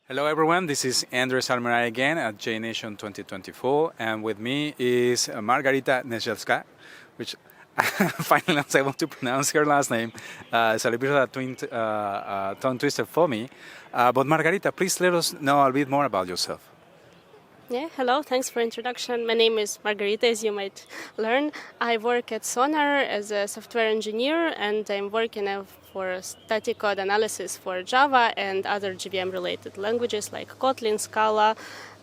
Hello everyone, this is Andres Almeray again at JNation 2024, and with me is Marharyta Nedzelska, which finally I was able to pronounce her last name. It's a little bit of a tongue twister for me. But Marharyta, please let us know a bit more about yourself. Yeah, hello, thanks for introduction. My name is Marharyta, as you might learn. I work at Sonar as a software engineer, and I'm working for static code analysis for Java and other JVM-related languages like Kotlin, Scala,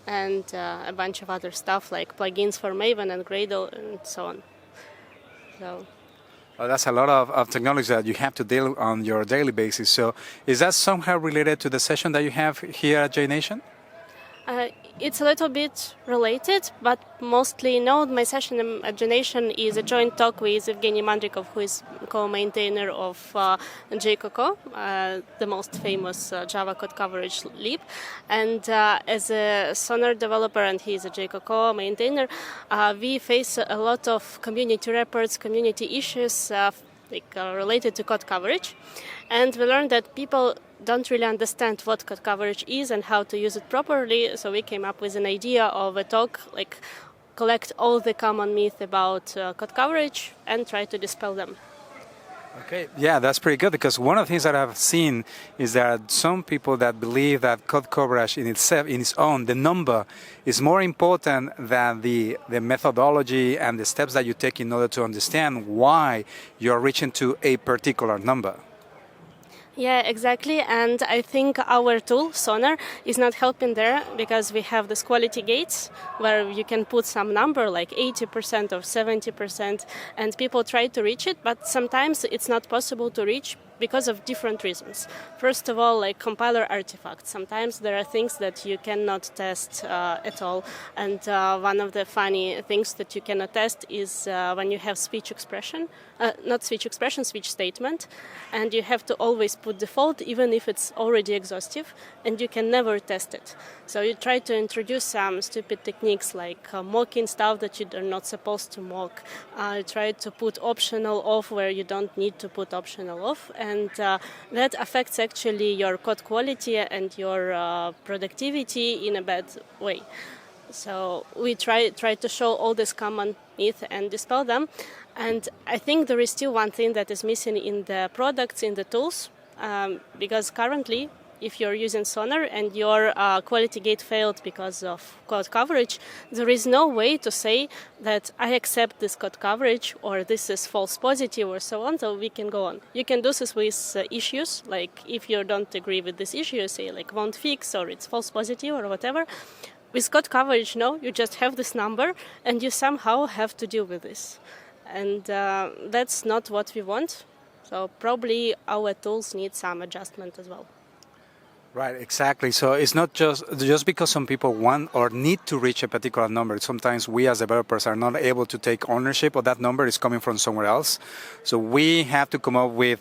and a bunch of other stuff like plugins for Maven and Gradle and so on. So. Well, that's a lot of technology that you have to deal on your daily basis. So is that somehow related to the session that you have here at JNation? It's a little bit related, but mostly no. My session at JNation is a joint talk with Evgeny Mandrikov, who is co-maintainer of JCoco, the most famous Java code coverage lib. And as a Sonar developer, and he is a JCoco maintainer, we face a lot of community reports, community issues related to code coverage. And we learned that people don't really understand what code coverage is and how to use it properly. So we came up with an idea of a talk, collect all the common myths about code coverage and try to dispel them. Okay, yeah, that's pretty good, because one of the things that I've seen is that some people that believe that code coverage in itself, in its own, the number is more important than the methodology and the steps that you take in order to understand why you're reaching to a particular number. Yeah, exactly. And I think our tool, Sonar, is not helping there, because we have these quality gates where you can put some number like 80% or 70%, and people try to reach it, but sometimes it's not possible to reach because of different reasons. First of all, like compiler artifacts. Sometimes there are things that you cannot test at all. And one of the funny things that you cannot test is when you have speech expression, speech statement, and you have to always put default even if it's already exhaustive, and you can never test it. So you try to introduce some stupid techniques like mocking stuff that you are not supposed to mock. You try to put optional off where you don't need to put optional off, and that affects actually your code quality and your productivity in a bad way. So we try to show all this common myth and dispel them. And I think there is still one thing that is missing in the products, in the tools, because currently, if you're using Sonar and your quality gate failed because of code coverage, there is no way to say that I accept this code coverage or this is false positive or so on, so we can go on. You can do this with issues, like if you don't agree with this issue, you say like won't fix or it's false positive or whatever. With code coverage, no, you just have this number and you somehow have to deal with this. And that's not what we want. So probably our tools need some adjustment as well. Right, exactly. So it's not just because some people want or need to reach a particular number. Sometimes we as developers are not able to take ownership of that number. It's coming from somewhere else. So we have to come up with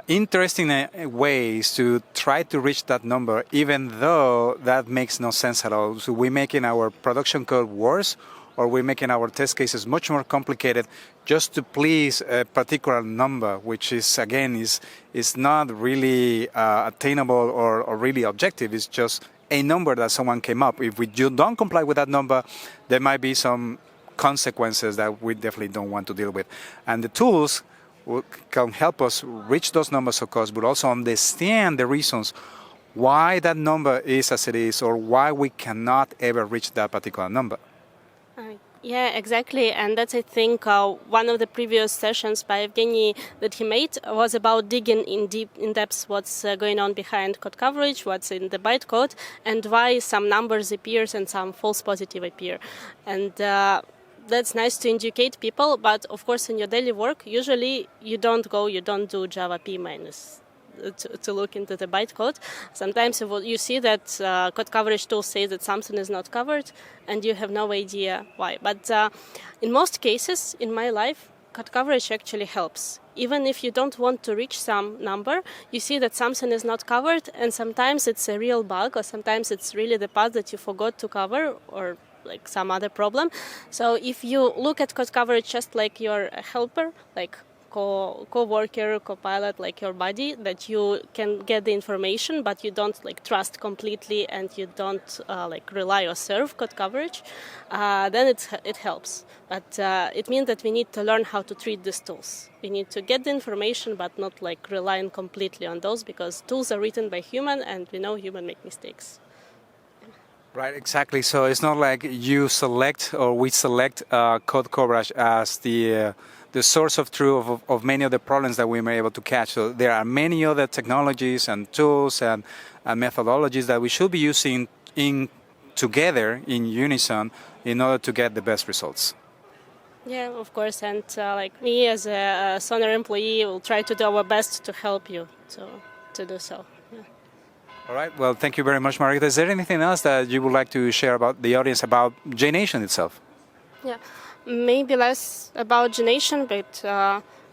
interesting ways to try to reach that number, even though that makes no sense at all. So we're making our production code worse, or we're making our test cases much more complicated just to please a particular number, which is, again, is not really attainable or really objective. It's just a number that someone came up. If you don't comply with that number, there might be some consequences that we definitely don't want to deal with. And the tools can help us reach those numbers, of course, but also understand the reasons why that number is as it is, or why we cannot ever reach that particular number. Yeah, exactly. And that's, I think, one of the previous sessions by Evgeny that he made was about digging in depth what's going on behind code coverage, what's in the bytecode, and why some numbers appear and some false positive appear. And that's nice to educate people, but of course in your daily work, usually you don't do Java P minus to look into the bytecode. Sometimes you see that code coverage tools say that something is not covered and you have no idea why. But in most cases in my life, code coverage actually helps. Even if you don't want to reach some number, you see that something is not covered, and sometimes it's a real bug, or sometimes it's really the path that you forgot to cover, or like some other problem. So if you look at code coverage just like you're a helper, like co-worker, co-pilot, like your buddy, that you can get the information, but you don't like trust completely and you don't like rely or serve code coverage, then it helps. But it means that we need to learn how to treat these tools. We need to get the information, but not like relying completely on those, because tools are written by human, and we know human make mistakes. Right, exactly. So it's not like you select or we select code coverage as the source of truth of many of the problems that we may be able to catch. So there are many other technologies and tools and methodologies that we should be using together in unison in order to get the best results. Yeah, of course. And like me as a Sonar employee, will try to do our best to help you to do so. Yeah. All right. Well, thank you very much, Marharyta. Is there anything else that you would like to share about the audience about JNation itself? Yeah, maybe less about JNation, but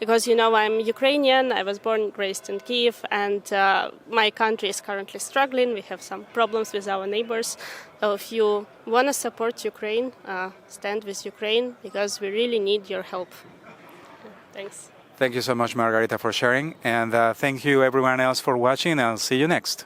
because I'm Ukrainian, I was born and raised in Kyiv, and my country is currently struggling. We have some problems with our neighbors. So if you want to support Ukraine, stand with Ukraine, because we really need your help. Thanks. Thank you so much, Marharyta, for sharing. And thank you, everyone else, for watching. I'll see you next.